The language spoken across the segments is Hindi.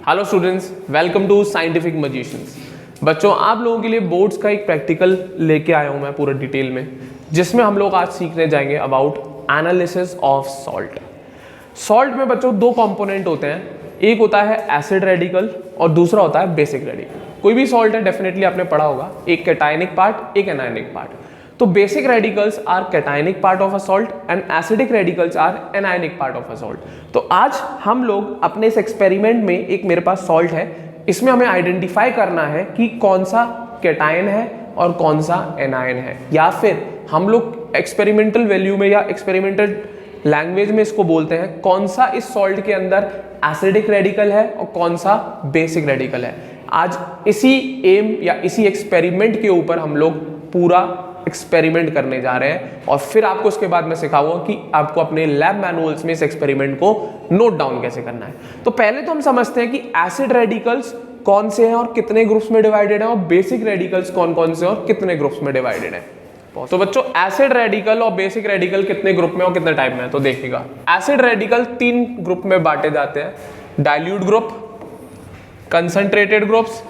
Hello students, welcome to scientific magicians. बच्चों, आप लोगों के लिए बोर्ड्स का एक प्रैक्टिकल लेके आया हूं मैं पूरा डिटेल में, जिसमें हम लोग आज सीखने जाएंगे about analysis of salt. Salt में बच्चों दो कंपोनेंट होते हैं, एक होता है एसिड रेडिकल और दूसरा होता है बेसिक रेडिकल। कोई भी सॉल्ट है डेफिनेटली आपने पढ़ा होगा, एक कैटायनिक पार्ट एक एनायनिक पार्ट। तो basic radicals are cationic part of a salt and acidic radicals are anionic part of a salt. तो आज हम लोग अपने इस एक्सपेरिमेंट में, एक मेरे पास सॉल्ट है, इसमें हमें आइडेंटिफाई करना है कि कौन सा कैटायन है और कौन सा एनायन है, या फिर हम लोग एक्सपेरिमेंटल वैल्यू में या एक्सपेरिमेंटल लैंग्वेज में इसको बोलते हैं कौन सा इस सॉल्ट के अंदर एसिडिक रेडिकल है और कौन सा बेसिक रेडिकल है। आज इसी एम या इसी एक्सपेरिमेंट के ऊपर हम लोग पूरा एक्सपेरिमेंट करने जा रहे हैं और फिर आपको उसके बाद मैं सिखाऊंगा कि आपको अपने लैब मैनुअल्स में इस एक्सपेरिमेंट को नोट डाउन कैसे करना है। तो पहले तो हम समझते हैं कि एसिड रेडिकल्स कौन से हैं और कितने ग्रुप्स में डिवाइडेड हैं, और बेसिक रेडिकल्स कौन कौन से और कितने ग्रुप्स में डिवाइडेड हैं। तो बच्चों, एसिड रेडिकल और बेसिक रेडिकल कितने ग्रुप में और कितने टाइप में है तो देखिएगा। एसिड रेडिकल 3 ग्रुप में बांटे जाते हैं, dilute group, concentrated groups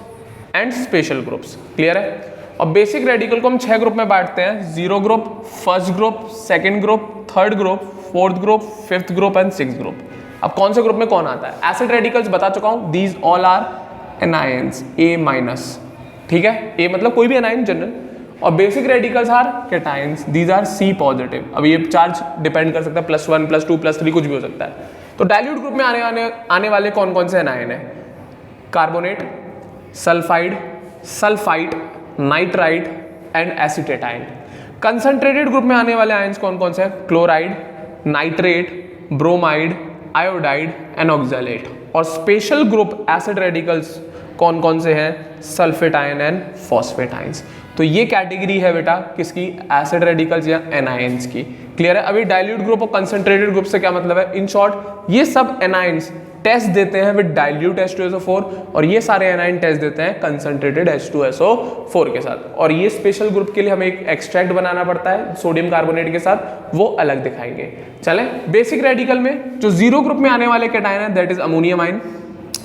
and special groups. Clear है। और बेसिक रेडिकल को हम 6 ग्रुप में बांटते हैं, 0 group, first group, second group, third group, fourth group, fifth group and sixth group. अब कौन से ग्रुप में कौन आता है? एसिड रेडिकल्स बता चुका हूं, these all are anions, A-। ठीक है, A मतलब कोई भी एनायन जनरल। और basic radicals are cations, these are C+। अब ये चार्ज डिपेंड कर सकता है, +1 +2 +3 कुछ भी हो सकता है। तो डाइल्यूट ग्रुप में आने वाले कौन कौन से एनायन है? Carbonate, sulphide, sulphite, nitrite and acetate ion. Concentrated group में आने वाले आयंस कौन कौन से हैं? Chloride, nitrate, bromide, iodide and oxalate. और स्पेशल ग्रुप एसिड रेडिकल्स कौन कौन से हैं? Sulphate ion and phosphate ions. तो ये कैटेगरी है बेटा किसकी? एसिड रेडिकल्स या एनायंस की। क्लियर है। अभी डाइल्यूट ग्रुप और कंसंट्रेटेड ग्रुप से क्या मतलब है? इन शॉर्ट ये सब एनायंस टेस्ट देते हैं विद डाइल्यूट H2SO4 और ये सारे एनायन टेस्ट देते हैं कंसंट्रेटेड H2SO4 के साथ। और ये स्पेशल ग्रुप के लिए हमें एक एक्सट्रैक्ट बनाना पड़ता है सोडियम कार्बोनेट के साथ, वो अलग दिखाएंगे। चलें, बेसिक रेडिकल में जो 0 ग्रुप में आने वाले कैटायन है that is ammonium ion.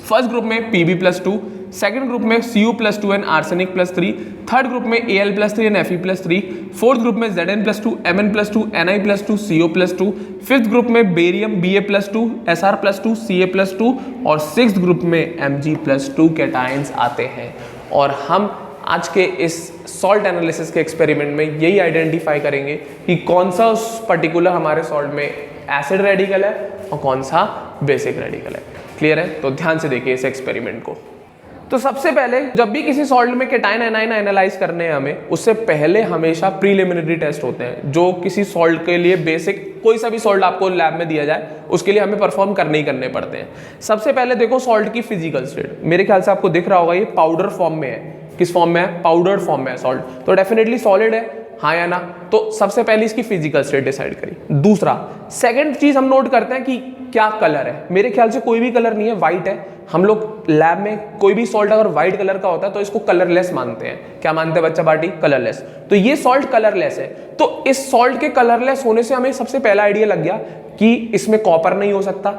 First group में Pb+2, सेकंड ग्रुप में Cu+2 and arsenic +3, third group में Al+3 and Fe+3, fourth group में Zn+2, Mn+2, Ni+2, Co+2, fifth group में बेरियम Ba+2, Sr+2, Ca+2 और सिक्स्थ ग्रुप में Mg+2 कैटायंस आते हैं। और हम आज के इस सॉल्ट एनालिसिस के एक्सपेरिमेंट में यही आइडेंटिफाई करेंगे कि कौन सा उस पर्टिकुलर हमारे सॉल्ट में एसिड रेडिकल है और कौन सा बेसिक रेडिकल है। क्लियर है। तो ध्यान से देखिए इस एक्सपेरिमेंट को। तो सबसे पहले जब भी किसी सॉल्ट में कैटायन एनायन एनालाइज करने हैं हमें, उससे पहले हमेशा प्रीलिमिनरी टेस्ट होते हैं जो किसी सॉल्ट के लिए बेसिक, कोई सा भी सॉल्ट आपको लैब में दिया जाए उसके लिए हमें परफॉर्म करने ही करने पड़ते हैं। सबसे पहले देखो सॉल्ट की फिजिकल स्टेट। मेरे ख्याल से आपको दिख रहा होगा ये पाउडर फॉर्म में है। किस फॉर्म में है? पाउडर फॉर्म में है सॉल्ट, तो डेफिनेटली सॉलिड है, हाँ या ना। तो सबसे पहले इसकी फिजिकल स्टेट डिसाइड करी। दूसरा, सेकंड चीज हम नोट करते हैं कि क्या कलर है। मेरे ख्याल से कोई भी कलर नहीं है, व्हाइट है। हम लोग लैब में कोई भी सॉल्ट अगर व्हाइट कलर का होता है तो इसको कलरलेस मानते हैं। क्या मानते हैं बच्चा पार्टी? कलरलेस। तो ये सॉल्ट कलरलेस है। तो इस सॉल्ट के कलरलेस होने से हमें सबसे पहला आइडिया लग गया कि इसमें कॉपर नहीं हो सकता,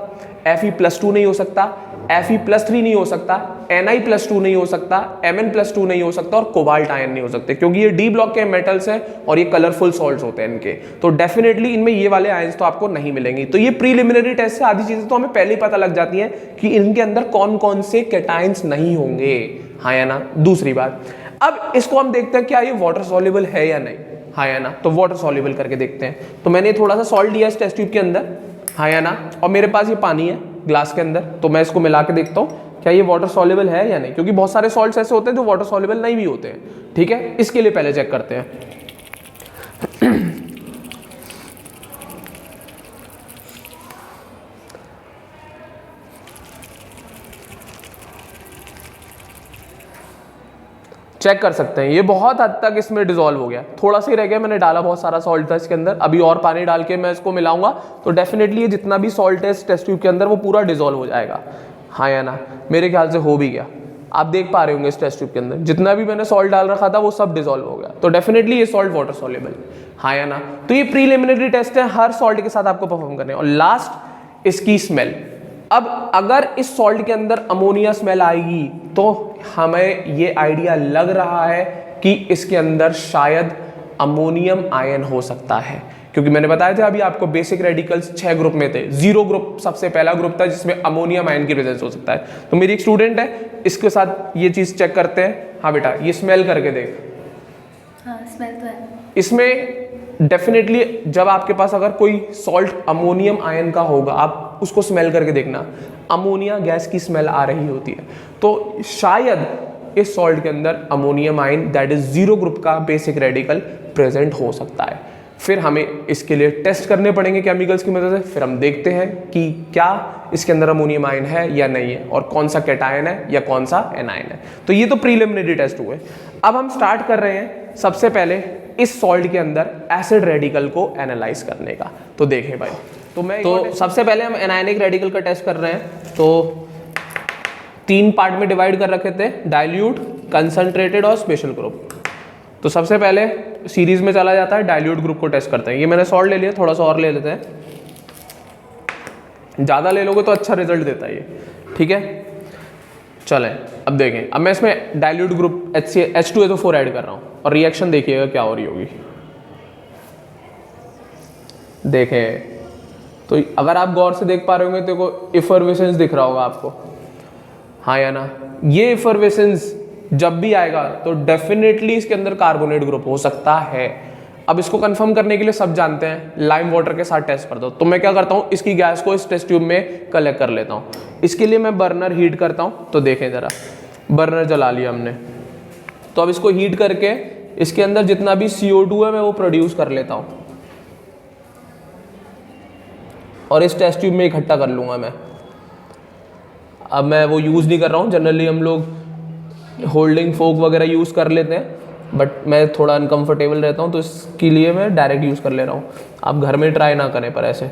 Fe+2 नहीं हो सकता, Fe+3 नहीं हो सकता, Ni+2 नहीं हो सकता, Mn+2 नहीं हो सकता और कोबाल्ट आयन नहीं हो सकते, क्योंकि ये डी ब्लॉक के मेटल्स हैं और ये कलरफुल सॉल्ट्स होते हैं इनके। तो डेफिनेटली इनमें ये वाले आयंस तो आपको नहीं मिलेंगे। तो ये प्रीलिमिनरी टेस्ट से आधी चीजें तो हमें पहले ही पता लग जाती हैं कि इनके अंदर कौन कौन से कैटायंस नहीं होंगे, हाँ या ना। दूसरी बात, अब इसको हम देखते हैं क्या ये वाटर सॉल्युबल है या नहीं, हाँ या ना। तो वाटर सॉल्युबल करके देखते हैं। तो मैंने थोड़ा सा सॉल्ट लिया इस टेस्ट ट्यूब के अंदर, हाँ या ना, और मेरे पास ये पानी है ग्लास के अंदर। तो मैं इसको मिला के देखता हूँ क्या ये वाटर सॉल्युबल है या नहीं, क्योंकि बहुत सारे सॉल्ट्स ऐसे होते हैं जो वाटर सॉल्युबल नहीं भी होते हैं। ठीक है, इसके लिए पहले चेक करते हैं। चेक कर सकते हैं ये बहुत हद तक इसमें डिसॉल्व हो गया, थोड़ा सा ही रह गया। मैंने डाला बहुत सारा सॉल्ट था इसके अंदर, अभी और पानी डाल के मैं इसको मिलाऊंगा तो डेफिनेटली ये जितना भी सॉल्ट है इस टेस्ट ट्यूब के अंदर वो पूरा डिसॉल्व हो जाएगा, हाँ या ना। मेरे ख्याल से हो भी गया। आप देख पा रहे होंगे इस टेस्ट ट्यूब के अंदर जितना भी मैंने सॉल्ट डाल रखा था वो सब डिसॉल्व हो गया। तो डेफिनेटली ये सॉल्ट वाटर सॉल्युबल, हाँ या ना। तो ये प्रीलिमिनरी टेस्ट है, हर सॉल्ट के साथ आपको परफॉर्म करने। और लास्ट, इसकी स्मेल। अब अगर इस सॉल्ट के अंदर अमोनिया स्मेल आएगी तो हमें ये आइडिया लग रहा है कि इसके अंदर शायद अमोनियम आयन हो सकता है, क्योंकि मैंने बताया था अभी आपको बेसिक रेडिकल्स 6 ग्रुप में थे। 0 ग्रुप सबसे पहला ग्रुप था जिसमें अमोनियम आयन की प्रेजेंस हो सकता है। तो मेरी एक स्टूडेंट है, इसके साथ ये चीज चेक करते हैं। हाँ बेटा, ये स्मेल करके देख। हाँ, स्मेल तो है। इसमें डेफिनेटली जब आपके पास अगर कोई सॉल्ट अमोनियम आयन का होगा, आप उसको स्मेल करके देखना, अमोनिया गैस की स्मेल आ रही होती है। तो शायद इस सॉल्ट के अंदर ammonium ion that is 0 group का बेसिक रेडिकल प्रेजेंट हो सकता है। फिर हमें इसके लिए टेस्ट करने पड़ेंगे केमिकल्स की मदद से। फिर हम देखते हैं कि क्या इसके अंदर अमोनियम आयन है या नहीं है, और कौन सा कैटायन है या कौन सा एनायन है। तो ये तो प्रीलिमिनरी टेस्ट हुए। अब हम स्टार्ट कर रहे हैं सबसे पहले इस सॉल्ट के अंदर एसिड रेडिकल को एनालाइज करने का। तो देखें भाई, तो सबसे पहले हम एनायनिक रेडिकल का टेस्ट कर रहे हैं। तो 3 पार्ट में डिवाइड कर रखे थे, डाइल्यूट, कंसंट्रेटेड और स्पेशल ग्रुप। तो सबसे पहले सीरीज में चला जाता है, डाइल्यूट ग्रुप को टेस्ट करते हैं। ये मैंने सॉल्ट ले लिया, थोड़ा सा और ले लेते हैं। ज़्यादा ले लोगे तो अच्छा रिजल्ट देता है ये, ठीक है। चलें अब देखें, अब मैं इसमें डाइल्यूट ग्रुप H2SO4 ऐड कर रहा हूँ और रिएक्शन देखिएगा क्या हो रही होगी। देखें तो अगर आप गौर से देख पा रहे होंगे तो को इफर्वेसेंस दिख रहा होगा आपको, हाँ या ना। ये इफर्वेसेंस जब भी आएगा तो डेफिनेटली इसके अंदर कार्बोनेट ग्रुप हो सकता है। अब इसको कंफर्म करने के लिए सब जानते हैं, लाइम वाटर के साथ टेस्ट कर दो। तो मैं क्या करता हूँ, इसकी गैस को इस टेस्ट ट्यूब में कलेक्ट कर लेता हूँ। इसके लिए मैं बर्नर हीट करता हूँ। तो देखें ज़रा, बर्नर जला लिया हमने। तो अब इसको हीट करके इसके अंदर जितना भी CO2 है मैं वो प्रोड्यूस कर लेता हूँ और इस टेस्ट ट्यूब में इकट्ठा कर लूँगा मैं। अब मैं वो यूज़ नहीं कर रहा हूँ, जनरली हम लोग होल्डिंग फोक वगैरह यूज़ कर लेते हैं, बट मैं थोड़ा अनकंफर्टेबल रहता हूँ तो इसके लिए मैं डायरेक्ट यूज़ कर ले रहा हूँ। आप घर में ट्राई ना करें पर ऐसे।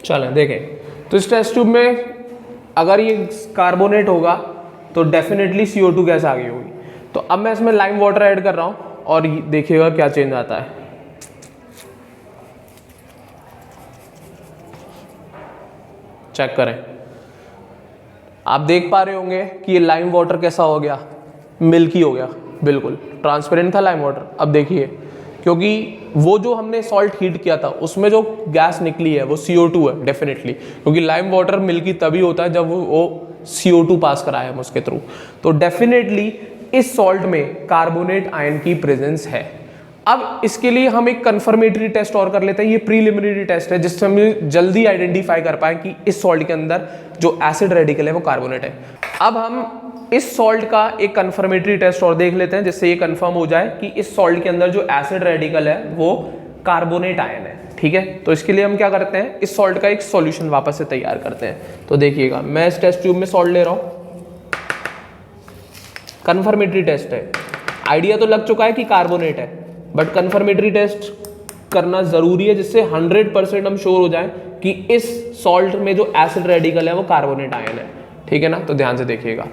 चलें देखें, तो इस टेस्ट ट्यूब में अगर ये कार्बोनेट होगा तो डेफिनेटली CO2 गैस आ गई होगी। तो अब मैं इसमें लाइम वाटर ऐड कर रहा हूँ और देखिएगा क्या चेंज आता है। चेक करें, आप देख पा रहे होंगे कि ये लाइम वाटर कैसा हो गया, मिल्की हो गया, बिल्कुल ट्रांसपेरेंट था लाइम वाटर। अब देखिए, क्योंकि वो जो हमने सॉल्ट हीट किया था उसमें जो गैस निकली है वो CO2 है डेफिनेटली, क्योंकि लाइम वाटर मिल्की तभी होता है जब वो CO2 पास कराया हम उसके थ्रू। तो डेफिनेटली इस सॉल्ट में कार्बोनेट आयन की प्रेजेंस है। अब इसके लिए हम एक कंफर्मेटरी टेस्ट और कर लेते हैं। ये प्रीलिमिनरी टेस्ट है जिससे हम जल्दी आइडेंटिफाई कर पाए कि इस सॉल्ट के अंदर जो एसिड रेडिकल है वो कार्बोनेट है। अब हम इस सॉल्ट का एक कंफर्मेटरी टेस्ट और देख लेते हैं जिससे ये कंफर्म हो जाए कि इस सॉल्ट के अंदर जो एसिड रेडिकल है वो कार्बोनेट आयन है, ठीक है। तो इसके लिए हम क्या करते हैं, इस सॉल्ट का एक सॉल्यूशन वापस से तैयार करते हैं। तो देखिएगा, मैं इस टेस्ट ट्यूब में सॉल्ट ले रहा हूँ, कंफर्मेटरी टेस्ट है। आइडिया तो लग चुका है कि कार्बोनेट है, बट कंफर्मेटरी टेस्ट करना जरूरी है जिससे 100% हम श्योर हो जाएं कि इस सॉल्ट में जो एसिड रेडिकल है वो कार्बोनेट आयन है, ठीक है ना। तो ध्यान से देखिएगा।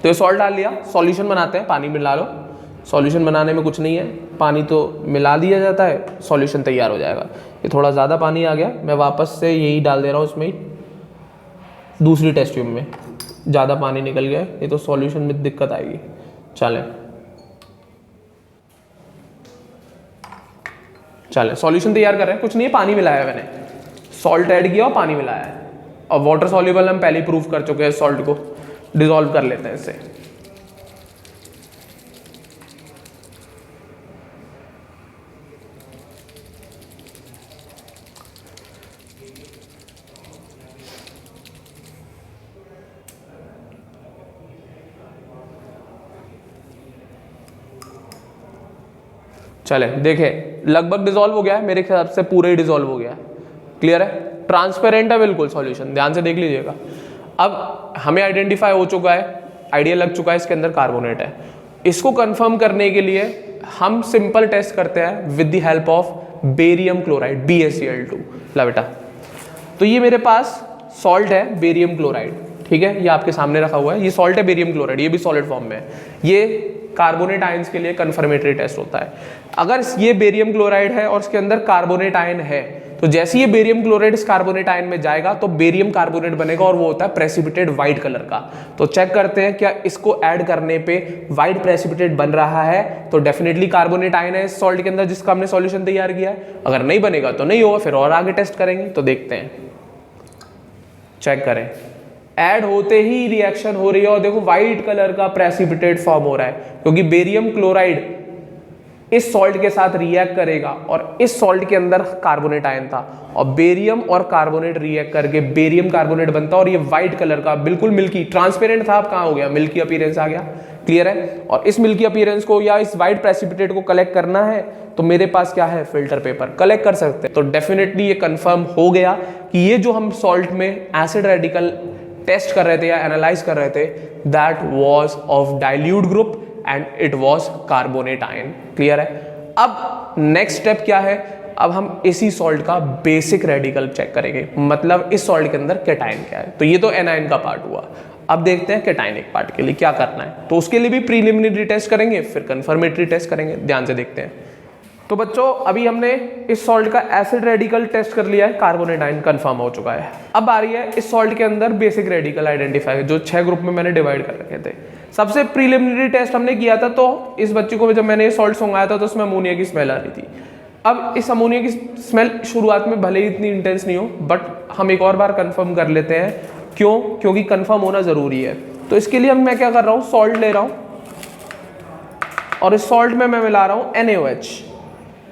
तो ये सॉल्ट डाल लिया, सॉल्यूशन बनाते हैं, पानी मिला लो। सॉल्यूशन बनाने में कुछ नहीं है, पानी तो मिला दिया जाता है, सॉल्यूशन तैयार हो जाएगा। ये थोड़ा ज़्यादा पानी आ गया, मैं वापस से यही डाल दे रहा हूँ इसमें ही। दूसरी टेस्ट ट्यूब में ज़्यादा पानी निकल गया, ये तो सॉल्यूशन में दिक्कत आएगी। चले सॉल्यूशन तैयार कर रहे हैं, कुछ नहीं है, पानी मिलाया है मैंने, सॉल्ट ऐड किया और पानी मिलाया है। और वाटर सॉल्युबल हम पहले ही प्रूव कर चुके हैं, सॉल्ट को डिसॉल्व कर लेते हैं इससे। चले देखें, लगभग डिसॉल्व हो गया है, मेरे हिसाब से पूरे ही डिसॉल्व हो गया है। क्लियर है, ट्रांसपेरेंट है बिल्कुल सॉल्यूशन, ध्यान से देख लीजिएगा। अब हमें आइडेंटिफाई हो चुका है, आइडिया लग चुका है इसके अंदर कार्बोनेट है। इसको कंफर्म करने के लिए हम सिंपल टेस्ट करते हैं with the help of barium chloride, BaCl2। ला बेटा, तो ये मेरे पास सॉल्ट है बेरियम क्लोराइड, ठीक है, ये आपके सामने रखा हुआ है, ये सॉल्ट है बेरियम क्लोराइड, ये भी सॉलिड फॉर्म में है। ये कार्बोनेट आयंस के लिए कंफर्मेटरी टेस्ट होता है। अगर ये बेरियम क्लोराइड है और इसके अंदर कार्बोनेट आयन है, तो जैसे ये बेरियम क्लोराइड इस कार्बोनेट आयन में जाएगा तो बेरियम कार्बोनेट बनेगा और वो होता है प्रेसिपिटेट व्हाइट कलर का। तो चेक करते हैं क्या इसको ऐड करने पे व्हाइट प्रेसिपिटेट बन रहा है, तो डेफिनेटली कार्बोनेट आयन है इस सॉल्ट के अंदर जिसका हमने सॉल्यूशन तैयार किया है। अगर नहीं बनेगा तो नहीं होगा, फिर और आगे टेस्ट करेंगे। तो देखते हैं, चेक करें, ऐड होते ही रिएक्शन हो रही है और देखो व्हाइट कलर का प्रेसिपिटेट फॉर्म हो रहा है, क्योंकि बेरियम क्लोराइड इस सॉल्ट के साथ रिएक्ट करेगा और इस सॉल्ट के अंदर कार्बोनेट आयन था और बेरियम और कार्बोनेट रिएक्ट करके बेरियम कार्बोनेट बनता और ये व्हाइट कलर का बिल्कुल मिल्की ट्रांसपेरेंट था, अब कहाँ हो गया, मिल्की अपीयरेंस आ गया। क्लियर है, और इस मिल्की अपीयरेंस को या इस व्हाइट प्रेसिपिटेट को कलेक्ट करना है तो मेरे पास क्या है, फिल्टर पेपर, कलेक्ट कर सकते हैं। तो डेफिनेटली ये कंफर्म हो गया कि ये जो हम सॉल्ट में एसिड रेडिकल टेस्ट कर रहे थे या एनालाइज कर रहे थे, that was of dilute group and it was carbonate ion. Clear है, अब नेक्स्ट स्टेप क्या है, अब हम इसी सॉल्ट का बेसिक रेडिकल चेक करेंगे, मतलब इस सॉल्ट के अंदर कैटायन क्या है। तो ये तो एनायन का पार्ट हुआ, अब देखते हैं कैटायनिक पार्ट के लिए क्या करना है। तो उसके लिए भी प्रीलिमिनरी टेस्ट करेंगे, फिर कंफर्मेटरी टेस्ट करेंगे। ध्यान से देखते हैं। तो बच्चों अभी हमने इस सॉल्ट का एसिड रेडिकल टेस्ट कर लिया है, कार्बोनेट आयन कंफर्म हो चुका है। अब आ रही है इस सॉल्ट के अंदर बेसिक रेडिकल आइडेंटिफाई, जो 6 ग्रुप में मैंने डिवाइड कर रखे थे। सबसे प्रीलिमिनरी टेस्ट हमने किया था, तो इस बच्चे को जब मैंने ये सॉल्ट सुंघाया था तो उसमें अमोनिया की स्मेल आ रही थी। अब इस अमोनिया की स्मेल शुरुआत में भले ही इतनी इंटेंस नहीं हो, बट हम एक और बार कंफर्म कर लेते हैं। क्यों? क्योंकि कंफर्म होना जरूरी है। तो इसके लिए मैं क्या कर रहा हूँ, सॉल्ट ले रहा हूँ और इस सॉल्ट में मैं मिला रहा हूँ NaOH,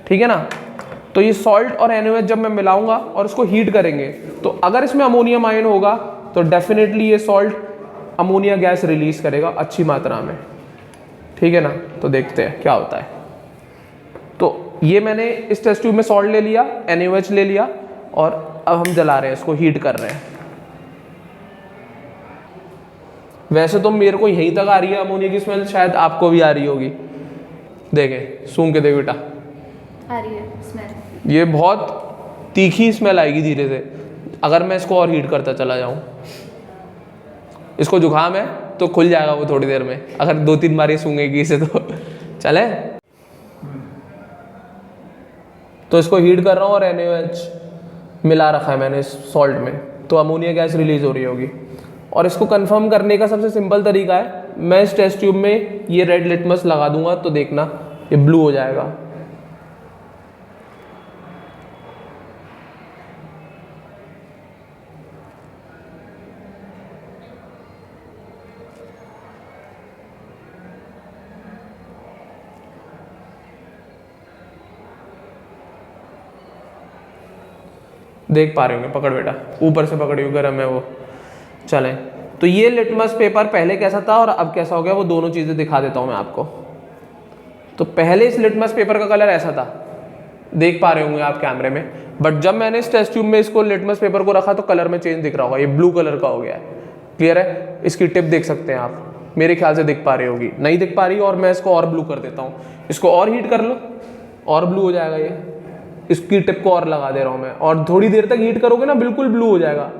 ठीक है ना। तो ये सॉल्ट और NaOH जब मैं मिलाऊंगा और इसको हीट करेंगे, तो अगर इसमें अमोनियम आयन होगा तो डेफिनेटली ये सॉल्ट अमोनिया गैस रिलीज करेगा अच्छी मात्रा में, ठीक है ना। तो देखते हैं क्या होता है। तो ये मैंने इस टेस्ट ट्यूब में सॉल्ट ले लिया, NaOH ले लिया और अब हम जला रहे हैं, इसको हीट कर रहे हैं। वैसे तो मेरे को यहीं तक आ रही है अमोनिया की स्मेल, शायद आपको भी आ रही होगी। देखें, सूंघ के देख बेटा, आ रही है स्मेल। ये बहुत तीखी स्मेल आएगी धीरे से अगर मैं इसको और हीट करता चला जाऊं। इसको जुकाम है तो खुल जाएगा वो थोड़ी देर में, अगर 2-3 बार ये सूंघेगी इसे तो चले। तो इसको हीट कर रहा हूँ और NaOH मिला रखा है मैंने इस सॉल्ट में, तो अमोनिया गैस रिलीज हो रही होगी। और इसको कंफर्म करने का सबसे सिंपल तरीका है, मैं इस टेस्ट ट्यूब में ये रेड लिटमस लगा दूंगा तो देखना ये ब्लू हो जाएगा। देख पा रहे होंगे, पकड़ बेटा, ऊपर से पकड़ियो, गर्म है वो। चलें, तो ये लिटमस पेपर पहले कैसा था और अब कैसा हो गया, वो दोनों चीज़ें दिखा देता हूँ मैं आपको। तो पहले इस लिटमस पेपर का कलर ऐसा था, देख पा रहे होंगे आप कैमरे में, बट जब मैंने इस टेस्ट ट्यूब में इसको लिटमस पेपर को रखा तो कलर में चेंज दिख रहा होगा, ये ब्लू कलर का हो गया है। क्लियर है, इसकी टिप देख सकते हैं आप, मेरे ख्याल से दिख पा रही होगी, नहीं दिख पा रही, और मैं इसको और ब्लू कर देता हूँ। इसको और हीट कर लो और ब्लू हो जाएगा ये। इसकी टिप को और लगा दे रहा हूँ मैं, और थोड़ी देर तक हीट करोगे ना बिल्कुल ब्लू हो जाएगा,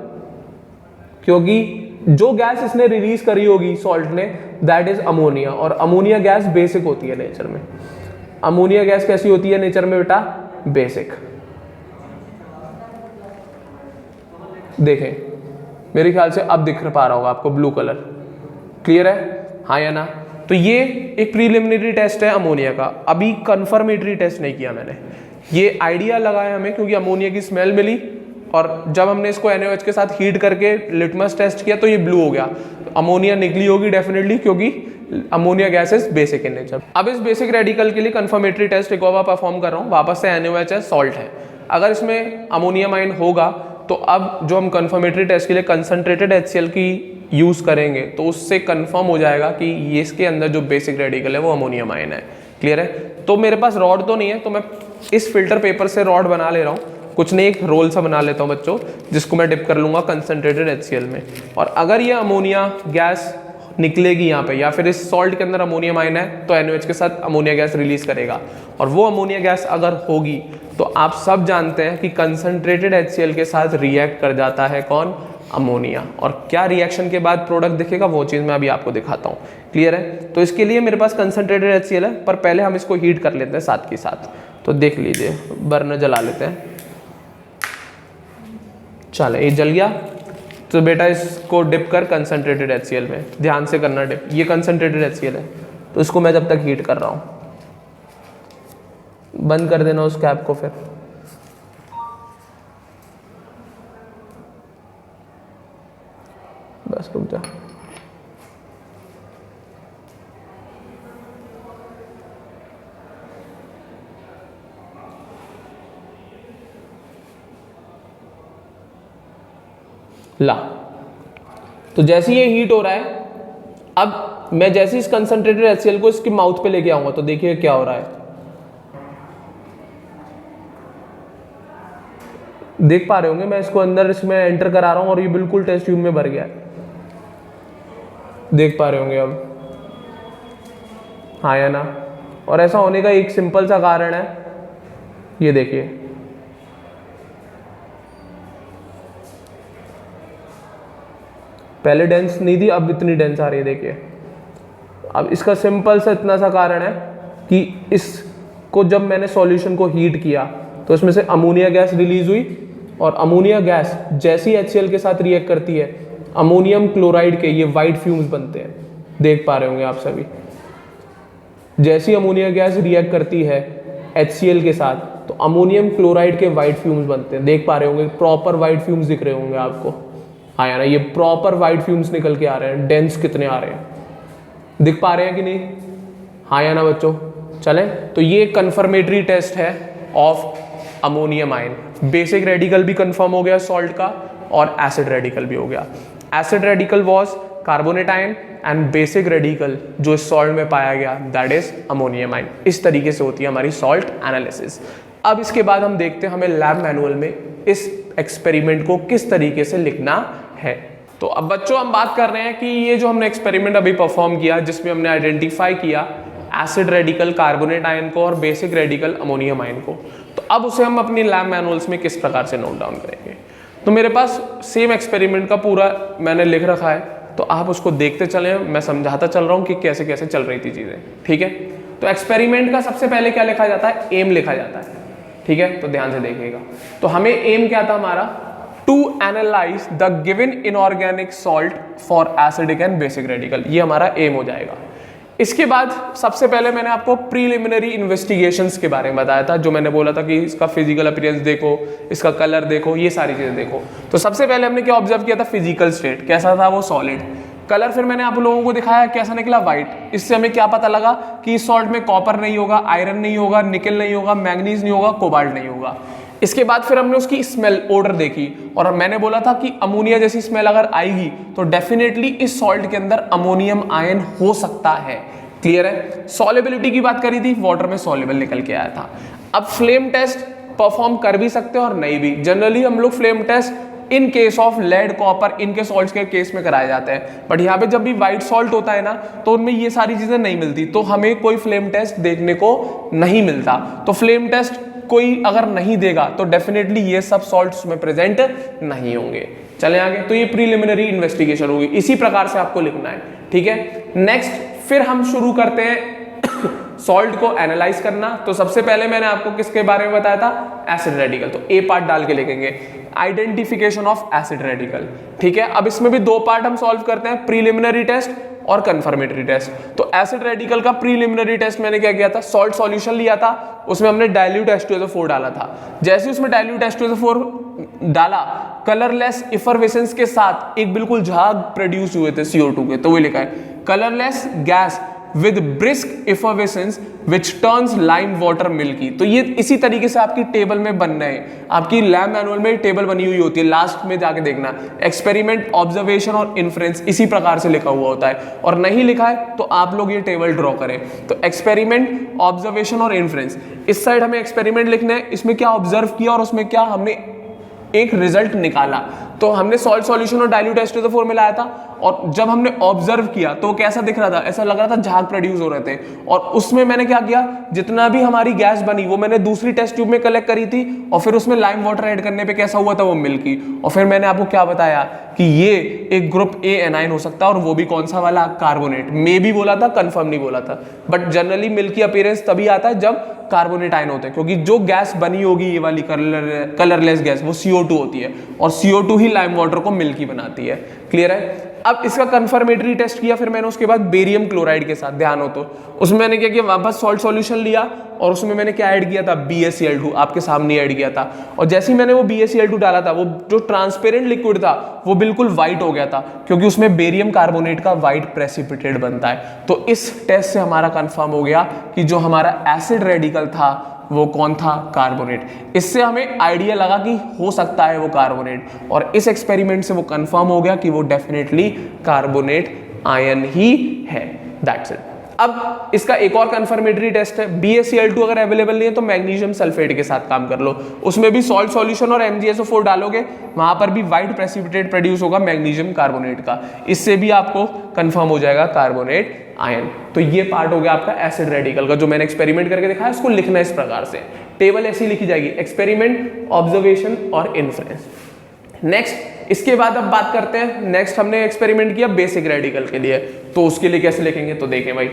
क्योंकि जो गैस इसने रिलीज करी होगी सॉल्ट ने, दैट इज अमोनिया। और अमोनिया गैस बेसिक होती है नेचर में। अमोनिया गैस कैसी होती है नेचर में बेटा? बेसिक। देखें, मेरे ख्याल से अब दिख पा रहा होगा आपको ब्लू कलर, क्लियर है, हाँ या ना। तो ये एक प्रीलिमिनरी टेस्ट है अमोनिया का, अभी कंफर्मेटरी टेस्ट नहीं किया मैंने। ये आइडिया लगा है हमें क्योंकि अमोनिया की स्मेल मिली और जब हमने इसको NaOH के साथ हीट करके लिटमस टेस्ट किया तो ये ब्लू हो गया। तो अमोनिया निकली होगी डेफिनेटली, क्योंकि ammonia gas is basic in nature. अब इस बेसिक रेडिकल के लिए कंफर्मेटरी टेस्ट एक और परफॉर्म कर रहा हूँ, वापस से NaOH है, सॉल्ट है। अगर इसमें अमोनियम आयन होगा तो अब जो हम कंफर्मेटरी टेस्ट के लिए कंसंट्रेटेड HCl की यूज करेंगे तो उससे कंफर्म हो जाएगा कि ये इसके अंदर जो बेसिक रेडिकल है वो अमोनियम आयन है, क्लियर है। तो मेरे पास रॉड तो नहीं है, तो मैं इस फिल्टर पेपर से रॉड बना ले रहा हूँ, कुछ नहीं एक रोल सा बना लेता हूँ बच्चों, जिसको मैं डिप कर लूंगा कंसंट्रेटेड HCl में। और अगर ये अमोनिया गैस निकलेगी यहाँ पे या फिर इस सॉल्ट के अंदर अमोनियम आयन है तो NaOH के साथ अमोनिया गैस रिलीज करेगा। और वो अमोनिया गैस अगर होगी तो आप सब जानते हैं कि कंसंट्रेटेड HCl के साथ रिएक्ट कर जाता है कौन, अमोनिया। और क्या रिएक्शन के बाद प्रोडक्ट दिखेगा वो चीज़ मैं अभी आपको दिखाता हूँ, क्लियर है। तो इसके लिए मेरे पास कंसंट्रेटेड HCl है, पर पहले हम इसको हीट कर लेते हैं साथ के साथ। तो देख लीजिए, बर्नर जला लेते हैं, चले ये जल गया। तो बेटा इसको डिप कर कंसंट्रेटेड HCl में, ध्यान से करना डिप, ये कंसंट्रेटेड HCl है। तो इसको मैं जब तक हीट कर रहा हूँ, बंद कर देना उस कैप को, फिर बस रुक जा। ला, तो जैसे ये हीट हो रहा है, अब मैं जैसे इस कंसंट्रेटेड HCl को इसके माउथ पे लेके आऊंगा तो देखिए क्या हो रहा है, देख पा रहे होंगे मैं इसको अंदर इसमें एंटर करा रहा हूं और ये बिल्कुल टेस्ट ट्यूब में भर गया है, देख पा रहे होंगे अब, हाँ या ना। और ऐसा होने का एक सिंपल सा कारण है, ये देखिए, पहले डेंस नहीं थी, अब इतनी डेंस आ रही है, देखिए। अब इसका सिंपल सा इतना सा कारण है कि इसको जब मैंने सॉल्यूशन को हीट किया तो इसमें से अमोनिया गैस रिलीज हुई, और अमोनिया गैस जैसी HCl के साथ रिएक्ट करती है, अमोनियम क्लोराइड के ये वाइट फ्यूम्स बनते हैं, देख पा रहे होंगे आप सभी। जैसी अमोनिया गैस रिएक्ट करती है HCl के साथ तो अमोनियम क्लोराइड के वाइट फ्यूम्स बनते हैं, देख पा रहे होंगे, प्रॉपर वाइट फ्यूम्स दिख रहे होंगे आपको, हाँ यार, ये प्रॉपर वाइट फ्यूम्स निकल के आ रहे हैं, डेंस कितने आ रहे हैं, दिख पा रहे हैं कि नहीं, हाँ या ना बच्चों। चलें, तो ये कंफर्मेटरी टेस्ट है of ammonium ion. Basic radical भी कंफर्म हो गया सॉल्ट का और एसिड रेडिकल भी हो गया। Acid radical was carbonate ion and basic radical जो इस सॉल्ट में पाया गया दैट इज अमोनियम आयन। इस तरीके से होती है हमारी सॉल्ट एनालिसिस। अब इसके बाद हम देखते हैं हमें लैब मैनुअल में इस एक्सपेरिमेंट को किस तरीके से लिखना है। तो अब बच्चों हम बात कर रहे हैं कि ये जो हमने एक्सपेरिमेंट अभी परफॉर्म किया जिसमें हमने आइडेंटिफाई किया एसिड रेडिकल कार्बोनेट आयन को और बेसिक रेडिकल अमोनियम आयन को, तो अब उसे हम अपनी लैब मैनुअल्स में किस प्रकार से नोट डाउन करेंगे। तो मेरे पास सेम एक्सपेरिमेंट का पूरा मैंने लिख रखा है, तो आप उसको देखते चलें, मैं समझाता चल रहा हूँ कि कैसे कैसे चल रही थी चीज़ें, ठीक है। तो एक्सपेरिमेंट का सबसे पहले क्या लिखा जाता है, एम लिखा जाता है, ठीक है। तो ध्यान से देखिएगा, तो हमें एम क्या था हमारा, to analyse the given inorganic salt for acidic and basic radical, ये हमारा एम हो जाएगा। इसके बाद सबसे पहले मैंने आपको प्रीलिमिनरी इन्वेस्टिगेशंस के बारे में बताया था, जो मैंने बोला था कि इसका फिजिकल अपीयरेंस देखो, इसका कलर देखो, ये सारी चीजें देखो। तो सबसे पहले हमने क्या ऑब्जर्व किया था, फिजिकल स्टेट कैसा था, वो सॉलिड। कलर फिर मैंने आप लोगों को दिखाया कैसा निकला, व्हाइट। इससे हमें क्या पता लगा कि इस सॉल्ट में कॉपर नहीं होगा, आयरन नहीं होगा, निकल नहीं होगा, मैंगनीज नहीं होगा, कोबाल्ट नहीं होगा। इसके बाद फिर हमने उसकी स्मेल ओडर देखी, और मैंने बोला था कि अमोनिया जैसी स्मेल अगर आएगी तो डेफिनेटली इस सॉल्ट के अंदर अमोनियम आयन हो सकता है, क्लियर है। सॉल्युबिलिटी की बात करी थी, वाटर में सॉल्युबल निकल के आया था। अब फ्लेम टेस्ट परफॉर्म कर भी सकते हैं और नहीं भी। जनरली हम लोग flame test in case of lead, copper, इनके सॉल्ट्स के केस में कराए जाते हैं, बट यहाँ पे जब भी व्हाइट सॉल्ट होता है ना तो उनमें ये सारी चीजें नहीं मिलती, तो हमें कोई फ्लेम टेस्ट देखने को नहीं मिलता। तो फ्लेम टेस्ट कोई अगर नहीं देगा तो डेफिनेटली ये सब सॉल्ट्स में प्रेजेंट नहीं होंगे। चले आगे, तो ये प्रीलिमिनरी इन्वेस्टिगेशन होगी, इसी प्रकार से आपको लिखना है, ठीक है। नेक्स्ट फिर हम शुरू करते हैं सॉल्ट को एनालाइज करना, तो सबसे पहले मैंने आपको किसके बारे में बताया था, एसिड रेडिकल। तो ए पार्ट डाल के लिखेंगे आइडेंटिफिकेशन ऑफ एसिड रेडिकल। ठीक है, अब इसमें भी 2 पार्ट हम सॉल्व करते हैं, प्रीलिमिनरी टेस्ट और कंफर्मेटरी टेस्ट। तो एसिड रेडिकल का प्रीलिमिनरी टेस्ट मैंने क्या किया था, सॉल्ट सॉल्यूशन लिया था, उसमें हमने डाइल्यूट H2SO4 डाला था। जैसे ही उसमें डाइल्यूट H2SO4 डाला, कलरलेस इफरवेसेंस के साथ एक बिल्कुल झाग प्रोड्यूस हुए थे CO2 के, तो वो लिखा है colourless gas with brisk effervescence which turns lime water milky. तो ये इसी तरीके से आपकी टेबल में बन रहे हैं, आपकी लैब मैनुअल में टेबल बनी हुई होती है, लास्ट में जाके देखना, एक्सपेरिमेंट, ऑब्जर्वेशन और इन्फ्रेंस इसी प्रकार से लिखा हुआ होता है। और नहीं लिखा है तो आप लोग ये टेबल ड्रॉ करें। तो एक्सपेरिमेंट, ऑब्जर्वेशन और इन्फ्रेंस, इस साइड हमें एक्सपेरिमेंट लिखना है, इसमें क्या ऑब्जर्व किया और उसमें क्या हमने एक रिजल्ट निकाला। तो हमने सॉल्ट सॉल्यूशन और डाइल्यूट H2SO4 मिलाया था, और जब हमने ऑब्जर्व किया तो कैसा दिख रहा था, ऐसा लग रहा था झाग प्रोड्यूस हो रहे थे। और उसमें मैंने क्या किया, जितना भी हमारी गैस बनी वो मैंने दूसरी टेस्ट ट्यूब में कलेक्ट करी थी, और फिर उसमें लाइम वाटर ऐड करने पे कैसा हुआ था, वो मिल्की। और फिर मैंने आपको क्या बताया कि ये एक ग्रुप ए एनाइन हो सकता है, और वो भी कौन सा वाला, कार्बोनेट। मे भी बोला था, कंफर्म नहीं बोला था, बट जनरली मिल्की अपीयरेंस तभी आता है जब कार्बोनेट आयन होते हैं, क्योंकि जो गैस बनी होगी ये वाली कलरलेस गैस वो CO2 होती है, और CO2 ही लाइम वाटर को मिल्की बनाती है। क्लियर है। अब इसका कंफर्मेटरी टेस्ट किया फिर मैंने, उसके बाद बेरियम क्लोराइड के साथ, ध्यान हो तो उसमें मैंने क्या किया, वापस सॉल्ट सॉल्यूशन लिया और उसमें मैंने क्या ऐड किया था, BaCl2, आपके सामने ऐड किया था। और जैसे ही मैंने वो BaCl2 डाला था, वो जो ट्रांसपेरेंट लिक्विड था वो बिल्कुल व्हाइट हो गया था, क्योंकि उसमें बेरियम कार्बोनेट का व्हाइट प्रेसिपिटेट बनता है। तो इस टेस्ट से हमारा कंफर्म हो गया कि जो हमारा एसिड रेडिकल था वो कौन था, कार्बोनेट। इससे हमें आइडिया लगा कि हो सकता है वो कार्बोनेट, और इस एक्सपेरिमेंट से वो कंफर्म हो गया कि वो डेफिनेटली कार्बोनेट आयन ही है। That's it. अब इसका एक और कंफर्मेटरी टेस्ट है, BaCl2 अगर अवेलेबल नहीं है तो मैग्नीशियम सल्फेट के साथ काम कर लो, उसमें भी सॉल्ट सॉल्यूशन और MgSO4 डालोगे, वहां पर भी व्हाइट प्रेसिपिटेट प्रोड्यूस होगा मैग्नीशियम कार्बोनेट का, इससे भी आपको कंफर्म हो जाएगा कार्बोनेट आयन। तो ये पार्ट हो गया आपका एसिड रेडिकल का, जो मैंने एक्सपेरिमेंट करके दिखाया, उसको लिखना इस प्रकार से, टेबल ऐसी लिखी जाएगी, एक्सपेरिमेंट, ऑब्जर्वेशन और इन्फ्रेंस। नेक्स्ट, इसके बाद अब बात करते हैं, नेक्स्ट हमने एक्सपेरिमेंट किया बेसिक रेडिकल के लिए, तो उसके लिए कैसे लिखेंगे, तो देखें भाई।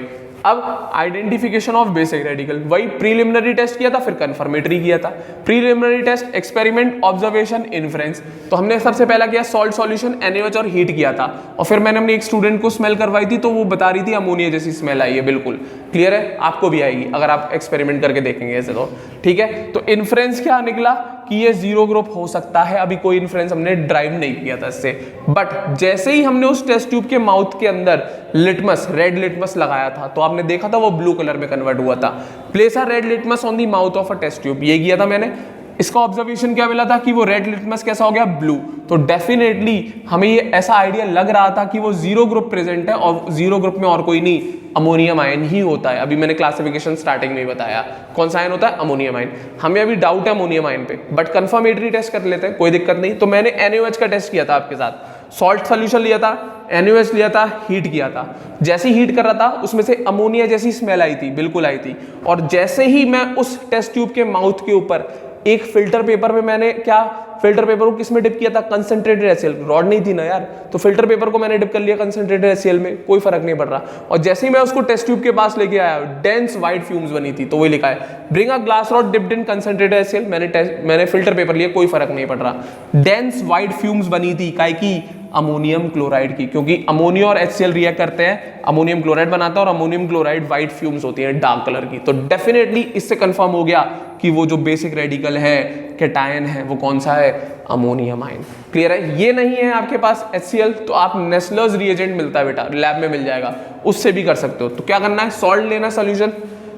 अब आइडेंटिफिकेशन ऑफ बेसिक रेडिकल, वही प्रीलिमिनरी टेस्ट किया था, फिर कंफर्मेटरी किया था। Preliminary test, experiment, observation, inference. तो हमने सबसे पहला किया सॉल्ट सॉल्यूशन, NaOH और हीट किया था, और फिर मैंने अपनी एक स्टूडेंट को स्मेल करवाई थी, तो वो बता रही थी अमोनिया जैसी स्मेल आई है। बिल्कुल क्लियर है, आपको भी आएगी अगर आप एक्सपेरिमेंट करके देखेंगे ऐसे तो। ठीक है, तो इन्फ्रेंस क्या निकला कि ये 0 ग्रुप हो सकता है, अभी कोई इन्फ्रेंस हमने ड्राइव नहीं किया था इससे, बट जैसे ही हमने उस टेस्ट ट्यूब के माउथ के अंदर लिटमस, रेड लिटमस लगाया था, तो आपने देखा था वो ब्लू कलर में कन्वर्ट हुआ था। Place a red litmus on the mouth of a test tube, ये किया था मैंने। इसका ऑब्जर्वेशन क्या मिला था कि वो रेड लिटमस कैसा हो गया, ब्लू। तो डेफिनेटली हमें ये ऐसा आइडिया लग रहा था कि वो 0 ग्रुप प्रेजेंट है, और 0 ग्रुप में और कोई नहीं, अमोनियम आयन ही होता है। अभी मैंने क्लासिफिकेशन स्टार्टिंग में बताया कौन सा आयन होता है, अमोनियम आयन। हमें अभी डाउट है अमोनियम आयन पे, बट कंफर्मेटरी टेस्ट कर लेते हैं, कोई दिक्कत नहीं। तो मैंने NaOH का टेस्ट किया था आपके साथ, सॉल्ट सोल्यूशन लिया था, NaOH लिया था, हीट किया था। जैसे ही हीट कर रहा था उसमें से अमोनिया जैसी स्मेल आई थी, बिल्कुल आई थी। और जैसे ही मैं उस टेस्ट ट्यूब के माउथ के ऊपर एक फिल्टर पेपर में, मैंने क्या फिल्टर पेपर को किस में डिप किया था, कंसंट्रेटेड HCl, रॉड नहीं थी ना यार, तो फिल्टर पेपर को मैंने डिप कर लिया कंसंट्रेटेड HCl में, कोई फर्क नहीं पड़ रहा। और जैसे ही मैं उसको टेस्ट ट्यूब के पास लेके आया, डेंस व्हाइट फ्यूम्स बनी थी, तो वही लिखा है bring a glass rod dipped in concentrated HCl। मैंने फिल्टर पेपर लिया, कोई फर्क नहीं पड़ रहा, डेंस व्हाइट फ्यूम्स बनी थी, काहे की, अमोनियम क्लोराइड की, क्योंकि अमोनिया और HCl रिएक्ट करते हैं, अमोनियम क्लोराइड बनाता है, और अमोनियम क्लोराइड व्हाइट फ्यूम्स होती हैं डार्क कलर की। तो डेफिनेटली इससे कंफर्म हो गया कि वो जो बेसिक रेडिकल है, कैटायन है, वो कौन सा है, अमोनियम आयन। क्लियर है। ये नहीं है आपके पास HCl, तो आप नेस्लर्स रिएजेंट मिलता है बेटा, लैब में मिल जाएगा, उससे भी कर सकते हो। तो क्या करना है, सॉल्ट लेना सोल्यूशन,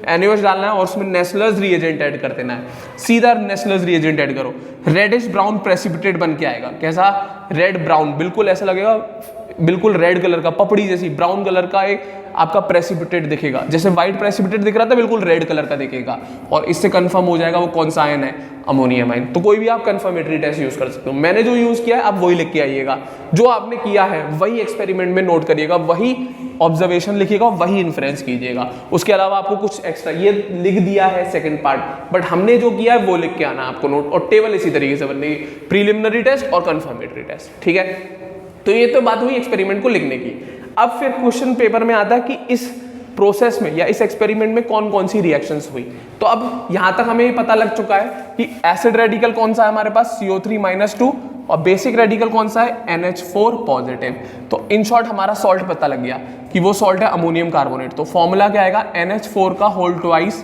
NaOH डालना है, और उसमें नेस्लर्स रिएजेंट ऐड कर देना है, सीधा नेस्लर्स रिएजेंट ऐड करो, रेडिश ब्राउन प्रेसिपिटेट बन के आएगा। कैसा, रेड ब्राउन, बिल्कुल ऐसा लगेगा, बिल्कुल रेड कलर का, पपड़ी जैसी ब्राउन कलर का एक आपका प्रेसिपिटेट दिखेगा, जैसे व्हाइट प्रेसिपिटेट दिख रहा था, बिल्कुल रेड कलर का दिखेगा, और इससे कंफर्म हो जाएगा वो कौन सा आयन है, अमोनियम आयन। तो कोई भी आप कंफर्मेटरी टेस्ट यूज कर सकते हो। मैंने जो यूज किया है आप वही लिख के आइएगा, जो आपने किया है वही एक्सपेरिमेंट में नोट करिएगा, वही ऑब्जर्वेशन लिखिएगा, वही इन्फ्रेंस कीजिएगा। उसके अलावा आपको कुछ एक्स्ट्रा, ये लिख दिया है सेकंड पार्ट, बट हमने जो किया है वो लिख के आना आपको नोट, और टेबल इसी तरीके से बनने की, प्रीलिमिनरी टेस्ट और कंफर्मेटरी टेस्ट। ठीक है, तो ये तो बात हुई एक्सपेरिमेंट को लिखने की। अब फिर क्वेश्चन पेपर में आता है कि इस प्रोसेस में या इस एक्सपेरिमेंट में कौन कौन सी रिएक्शंस हुई। तो अब यहां तक हमें ये पता लग चुका है कि एसिड रेडिकल कौन सा है हमारे पास, CO3-2, और बेसिक रेडिकल कौन सा है, NH4 पॉजिटिव। तो इन शॉर्ट हमारा सॉल्ट पता लग गया कि वो सॉल्ट है अमोनियम कार्बोनेट। तो फॉर्मूला क्या आएगा, NH4 का होल ट्वाइस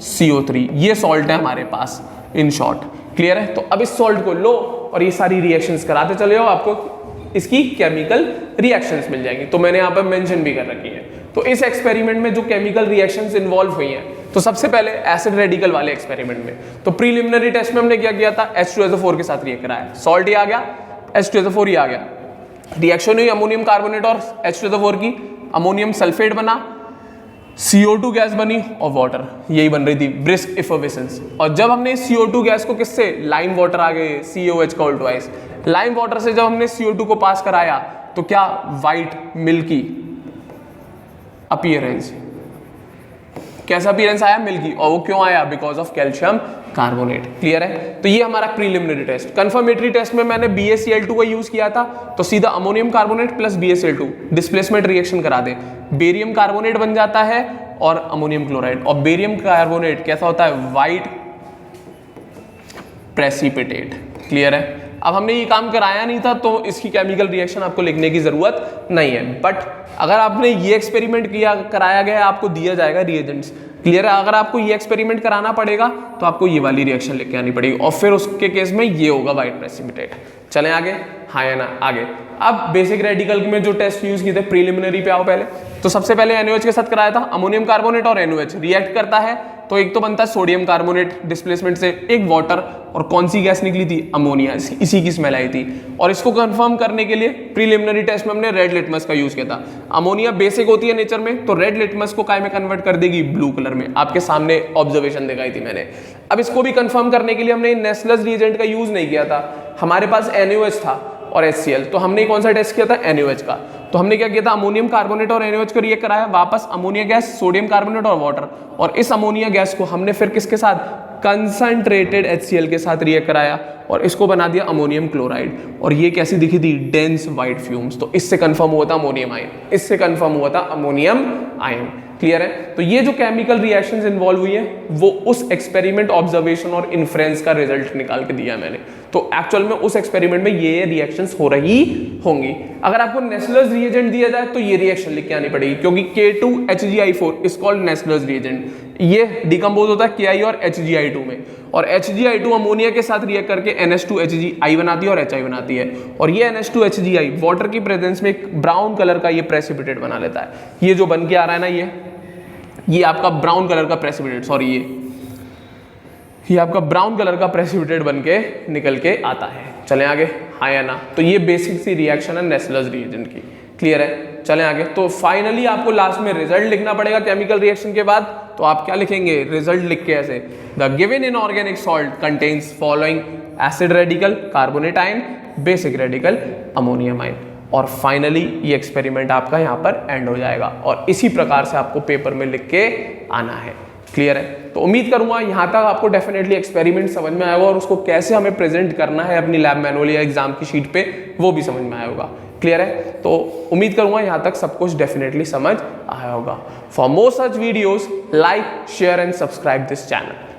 CO3, ये सॉल्ट है हमारे पास इन शॉर्ट। क्लियर है। तो अब इस सॉल्ट को लो और ये सारी रिएक्शंस कराते चले जाओ, आपको इसकी केमिकल रिएक्शंस मिल जाएंगी। तो मैंने यहाँ पर मेंशन भी कर रखी है। तो इस एक्सपेरिमेंट में जो केमिकल रिएक्शंस इन्वॉल्व हुई हैं, तो सबसे पहले एसिड रेडिकल वाले एक्सपेरिमेंट में तो प्रीलिमिनरी टेस्ट में हमने क्या किया था, H2SO4 के साथ रिएक्ट कराया, सॉल्ट ही आ गया, H2SO4 ही आ गया, रिएक्शन हुई अमोनियम कार्बोनेट और H2SO4 की, अमोनियम सल्फेट बना, CO2 गैस बनी और वाटर, यही बन रही थी ब्रिस्क इफर्वेसेंस। और जब हमने CO2 गैस को किससे, लाइम वाटर आ गए, COH का होल ट्वाइस, लाइम वाटर से जब हमने CO2 को पास कराया तो क्या, वाइट मिल्की अपीयरेंस, कैसा अपीयरेंस आया, मिल्की। और वो क्यों आया, because of calcium carbonate. Clear है। तो ये हमारा प्रीलिमिनरी टेस्ट। कंफर्मेटरी टेस्ट में मैंने BaCl2 का यूज किया था, तो सीधा ammonium carbonate plus BaCl2 displacement reaction करा दे, बेरियम कार्बोनेट बन जाता है और अमोनियम क्लोराइड। और बेरियम कार्बोनेट कैसा होता है, वाइट प्रेसिपिटेट। क्लियर है। अब हमने ये काम कराया नहीं था तो इसकी केमिकल रिएक्शन आपको लिखने की जरूरत नहीं है, बट अगर आपने ये एक्सपेरिमेंट किया, कराया गया है, आपको दिया जाएगा रिएजेंट्स। क्लियर है। अगर आपको ये एक्सपेरिमेंट कराना पड़ेगा तो आपको ये वाली रिएक्शन लिख के आनी पड़ेगी, और फिर उसके केस में ये होगा वाइट प्रेसिपिटेट। चलें आगे, हाँ या ना, आगे। अब बेसिक रेडिकल में जो टेस्ट यूज किए थे, प्रीलिमिनरी पे आओ पहले। तो सबसे पहले NaOH के साथ कराया था, अमोनियम कार्बोनेट और NaOH रिएक्ट करता है तो एक तो बनता है सोडियम कार्बोनेट डिस्प्लेसमेंट से, एक वाटर, और कौन सी गैस निकली थी, अमोनिया, इसी की स्मेल आई थी। और इसको कंफर्म करने के लिए प्रीलिमिनरी टेस्ट में हमने रेड लिटमस का यूज किया था। अमोनिया बेसिक होती है नेचर में, तो रेड लिटमस को काय में कन्वर्ट कर देगी, ब्लू कलर में। आपके सामने ऑब्जर्वेशन दिखाई थी मैंने। अब इसको भी कंफर्म करने के लिए हमने नेस्लस रिएजेंट का यूज नहीं किया था, हमारे पास NaOH था और HCl। तो हमने कौन सा टेस्ट किया था, NaOH का। तो हमने क्या किया था, अमोनियम कार्बोनेट और NaOH को रिएक्ट कराया, वापस अमोनिया गैस, सोडियम कार्बोनेट और वाटर, और इस अमोनिया गैस को हमने फिर किसके साथ, कंसंट्रेटेड HCl के साथ रिएक्ट कराया और इसको बना दिया अमोनियम क्लोराइड। और ये कैसी दिखी थी, डेंस वाइट फ्यूम्स। तो इससे कंफर्म हुआ था अमोनियम आयन, इससे कंफर्म हुआ था अमोनियम आयन। क्लियर है। तो ये जो केमिकल रिएक्शंस इन्वॉल्व हुई है वो उस एक्सपेरिमेंट, ऑब्जर्वेशन और इन्फ्रेंस का रिजल्ट निकाल के दिया मैंने। तो एक्चुअल में उस एक्सपेरिमेंट में ये रिएक्शंस हो रही होंगी। अगर आपको नेस्लर्स रिएजेंट दिया जाए तो ये रिएक्शन लिख के आनी पड़ेगी, क्योंकि K2HgI4 is called Nessler's reagent. ये डिकम्पोज होता है Ki और HgI2 में, और HgI2 अमोनिया के साथ रिएक्ट करके NH2HgI बनाती है और HI बनाती है। और ये NH2HgI वाटर की प्रेजेंस में एक ब्राउन कलर का ये प्रेसिपिटेट बना लेता है। ये जो बन के आ रहा है ना, ये आपका ब्राउन कलर का प्रेसिपिटेट, सॉरी ये आपका ब्राउन कलर का प्रेसिपिटेट बन के निकल के आता है। चलें आगे, हाँ या ना। तो ये बेसिक सी रिएक्शन है नेस्लर्स रिएजेंट की। क्लियर है। चलें आगे। तो फाइनली आपको लास्ट में रिजल्ट लिखना पड़ेगा केमिकल रिएक्शन के बाद। तो आप क्या लिखेंगे, रिजल्ट लिख के ऐसे, the given inorganic salt contains following acid radical carbonate ion, basic radical ammonium ion. और फाइनली ये एक्सपेरिमेंट आपका यहाँ पर एंड हो जाएगा, और इसी प्रकार से आपको पेपर में लिख के आना है। क्लियर है। तो उम्मीद करूंगा यहाँ तक आपको डेफिनेटली एक्सपेरिमेंट समझ में आएगा, और उसको कैसे हमें प्रेजेंट करना है अपनी लैब मैनुअल या एग्जाम की शीट पे, वो भी समझ में आया होगा। क्लियर है। तो उम्मीद करूंगा यहाँ तक सब कुछ डेफिनेटली समझ आया होगा। For more such videos, like, share and subscribe this channel.